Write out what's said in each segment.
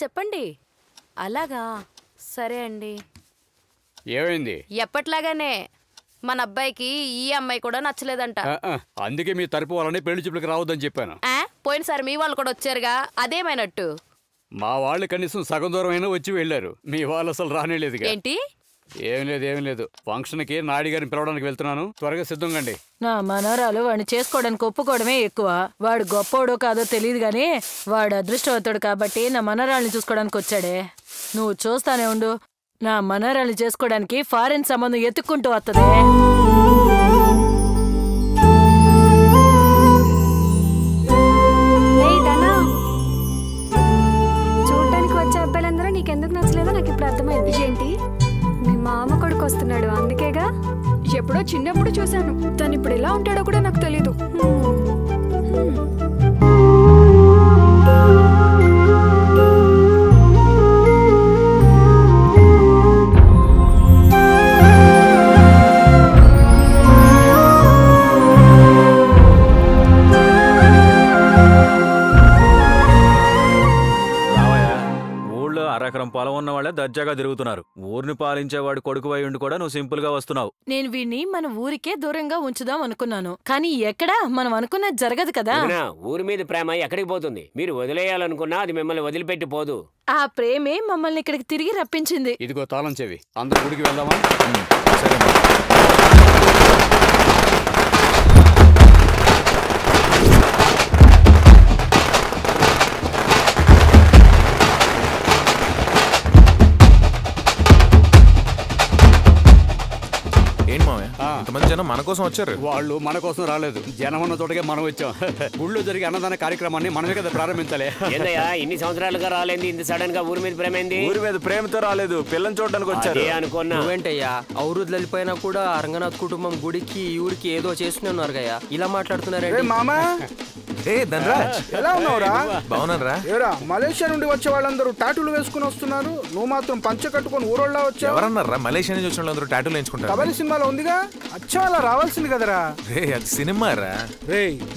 చెప్పండి. అలాగా, సరే అండి. ఏమైంది? ఎప్పట్లాగానే మన అబ్బాయికి ఈ అమ్మాయి కూడా నచ్చలేదంట. అందుకే మీ తరపు వాళ్ళని పెళ్లి చూపులకు రావద్దని చెప్పాను. పోయినసారి మీ వాళ్ళు కూడా వచ్చారుగా, అదేమైనట్టు? మా వాళ్ళు కనీసం సగం దూరం అయినా వచ్చి వెళ్ళారు, మీ వాళ్ళు అసలు రానేలేదుగా. ఏంటి? ఏం లేదు ఫంక్షన్కి నాడి గారిని పిలవడానికి వెళ్తున్నాను, త్వరగా సిద్ధంగండి. నా మనవరాలు వాడిని చేసుకోవడానికి ఒప్పుకోవడమే ఎక్కువ. వాడు గొప్పోడో కాదో తెలియదు గాని వాడు అదృష్టవంతుడు కాబట్టి నా మనవరాల్ని చూసుకోవడానికి వచ్చాడే. నువ్వు చూస్తానే ఉండు, నా మనవరాల్ని చేసుకోవడానికి ఫారెన్ సంబంధం ఎత్తుక్కుంటూ వస్తుంది. చూడటానికి వచ్చే అబ్బాయిలందరూ నీకెందుకు నచ్చలేదో నాకు ఇప్పుడు అర్థమైంది. ఏంటి, మీ మామ కొడుకు వస్తున్నాడు అందుకేగా? ఎప్పుడో చిన్నప్పుడు చూశాను, తను ఇప్పుడు ఎలా ఉంటాడో కూడా నాకు తెలీదు. అరెకరం పొలం ఉన్న వాళ్ళే దర్జాగా తిరుగుతున్నారు. ఊరిని పాలించేవాడు కొడుకు అయి ఉండి కూడా నువ్వు సింపుల్ గా వస్తున్నావు. నేను వీడిని మన ఊరికే దూరంగా ఉంచుదాం అనుకున్నాను, కానీ ఎక్కడా మనం అనుకున్నది జరగదు కదా. ఊరి మీద ప్రేమ ఎక్కడికి పోతుంది? మీరు వదిలేయాలనుకున్నా అది మిమ్మల్ని వదిలిపెట్టి పోదు. ఆ ప్రేమే మమ్మల్ని ఇక్కడికి తిరిగి రప్పించింది. ఇదిగో తాళం చెవి, అందరూ గుడికి వెళ్దామా? సరే. జనం మన కోసం వచ్చారు. వాళ్ళు మన కోసం రాలేదు, జనం ఉన్న చోటకే మనం వచ్చాం. గుళ్ళో జరిగే అన్నదాన కార్యక్రమాన్ని మనమే కదా ప్రారంభించాలి. ఇన్ని సంవత్సరాలుగా రాలేదు, ఇంత సడన్ గా ఊరి మీద ప్రేమ ఏంది? ఊరి మీద ప్రేమతో రాలేదు, పిల్లని చూడడానికి వచ్చారు అనుకున్నా. నువ్వేంటయ్యా ఔరుద్లు వెళ్ళిపోయినా కూడా రంగనాథ్ కుటుంబం గుడికి ఊరికి ఏదో చేస్తూనే ఉన్నారు గయ్యా, ఇలా మాట్లాడుతున్నారంటే. మామా ధనరాజ్, ఎలా ఉన్నావురా? బాగున్నారా? ఏరా, మలేషియా నుండి వచ్చే వాళ్ళందరూ టాటూలు వేసుకుని వస్తున్నారు, నువ్వు మాత్రం పంచ కట్టుకుని ఊరోళ్ళ వచ్చావు. ఎవరన్నారా మలేషియా నుంచి వచ్చిన వాళ్ళందరూ టాటూలు వేయించుకుంటారు? కబలి సినిమాలో ఉందిగా, అచ్చా అలా రావాల్సింది కదరా. అది సినిమా రా.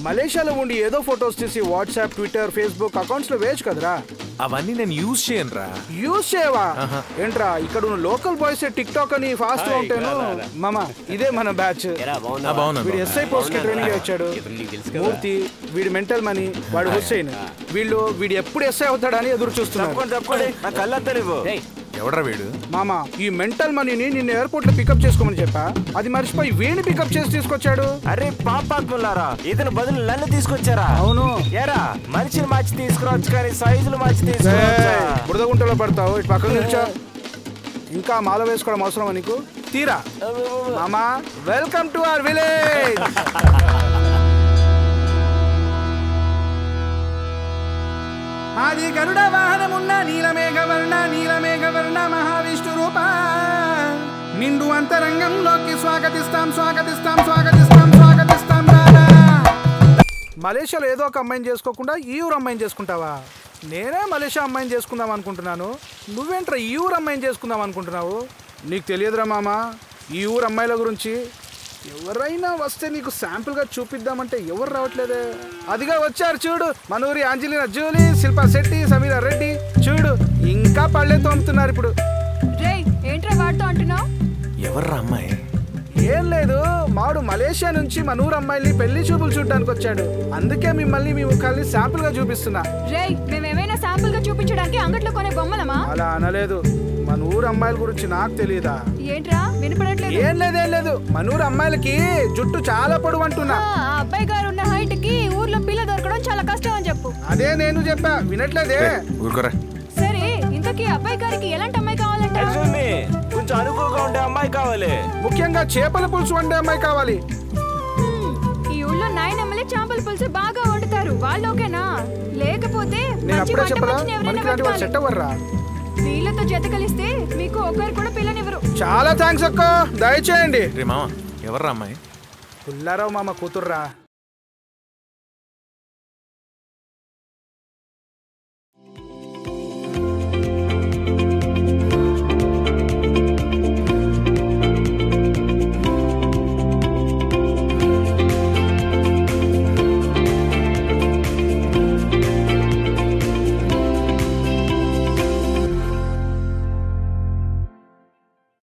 మలేషియాలో ఉండి ఏదో ఫొటోస్ తీసి వాట్సాప్, ట్విట్టర్, ఫేస్బుక్ అకౌంట్స్ లో వేయచ్చు కదరా. అవన్నీ నేను యూజ్ చేయను రా. యూజ్ చేయవా? ఏంట్రా, ఇక్కడ ఉన్న లోకల్ బాయ్స్ టిక్ టాక్ అని ఫాస్ట్ గా ఉంటాను. మామా, ఇదే మన బ్యాచ్. వీడు ఎస్ఐ పోస్ట్ కి ట్రైనింగ్ వచ్చాడు. మూర్తి వీడి మెంటల్ మనీ, వాడు హుస్సేన్. వీడు ఎప్పుడు ఎస్ఐ అవుతాడని ఎదురు చూస్తున్నారు. ఎవడ్రా వీడు? మామా, ఈ మెంటల్ మనీని నిన్న ఎయిర్పోర్ట్ లో పికప్ చేసుకోమని చెప్పా, అది మర్చిపోయి వీడిని పికప్ చేసి తీసుకొచ్చాడు. అరే పాపాత్ములారా, ఇతను బదులు నన్ను తీసుకొచ్చారా? అవును. ఏరా, మనిషిని మార్చి తీసుకురావచ్చు కానీ సైజులు మార్చి తీసుకురావచ్చా? బురదగుంటలో పడతావు, ఇటు పక్కన నిల్చో. ఇంకా మాల వేసుకోవడం అవసరమా నీకు? తీరా. మామా, వెల్కమ్ టు అవర్ విలేజ్. ఆది గరుడ వాహనమున్న నీలమేఘవర్ణ మహావిష్ణు రూప, నిండు అంతరంగంలోకి స్వాగతిస్తాం. మలేషియాలో ఏదో ఒక అమ్మాయిని చేసుకోకుండా ఈ ఊరు అమ్మాయిని చేసుకుంటావా? నేనే మలేషియా అమ్మాయిని చేసుకుందాం అనుకుంటున్నాను, నువ్వేంట్రా ఈ ఊరు అమ్మాయిని చేసుకుందాం అనుకుంటున్నావు? నీకు తెలియదురా మామ, ఈ ఊరు అమ్మాయిల గురించి. ఎవరైనా వస్తే నీకు శాంపుల్ గా చూపిద్దామంటే ఎవరు రావట్లేదే. అదిగా వచ్చారు చూడు, మనూరి ఆంజలినా జూలీ, శిల్పా శెట్టి, సమీరా రెడ్డి. చూడు, ఇంకా పళ్ళే తోముతున్నారు ఇప్పుడు. ఏంట్రా వాడితో అంటున్నావు? ఎవర్రా అమ్మాయి? ఏం లేదు, మాడు మలేషియా నుంచి మన ఊరు అమ్మాయిని పెళ్లి చూపులు చూడడానికి వచ్చాడు, అందుకే మిమ్మల్ని మీ ముఖాల్ని శాంపుల్ గా చూపిస్తున్నా. మేమేమైనా శాంపుల్ గా చూపించడానికి అంగట్లో కొనే బొమ్మలమా? అలా అనలేదు, మన ఊరు అమ్మాయిల గురించి నాకు తెలియదా? ఏంట్రా వినపడట్లేదు? ఏం లేదు, మన ఊరు అమ్మాయిలకి జుట్టు చాలా పొడవు అంటున్నా. అబ్బాయి గారు ఉన్న హైట్ కి ఊర్లో పిల్ల దొరకడం చాలా కష్టం అని చెప్పు. అదే నేను చెప్పా, వినట్లేదే. సరే, ఇంతకీ అబ్బాయి గారికి ఎలాంటి అమ్మాయి కావాలంట? కొంచెం అనుకోగా ఉండే అమ్మాయి కావాలి, ముఖ్యంగా చేపల పులుసు వండే అమ్మాయి కావాలి. ఈ ఊళ్ళో నాయనమ్మలే చేపల పులుసు బాగా వండుతారు, వాళ్ళు ఓకేనా? లేకపోతే నేను అప్పుడే చెప్పరా, మనకి ఇలాంటి వాళ్ళు సెట్ అవ్వర్రా. వీళ్ళతో జత కలిస్తే మీకు ఒకరు కూడా పిల్లనివ్వరు. చాలా థ్యాంక్స్ అక్క, దయచేయండి. ఎవర్రా అమ్మాయి? పుల్లారావు మామ కూతుర్రా.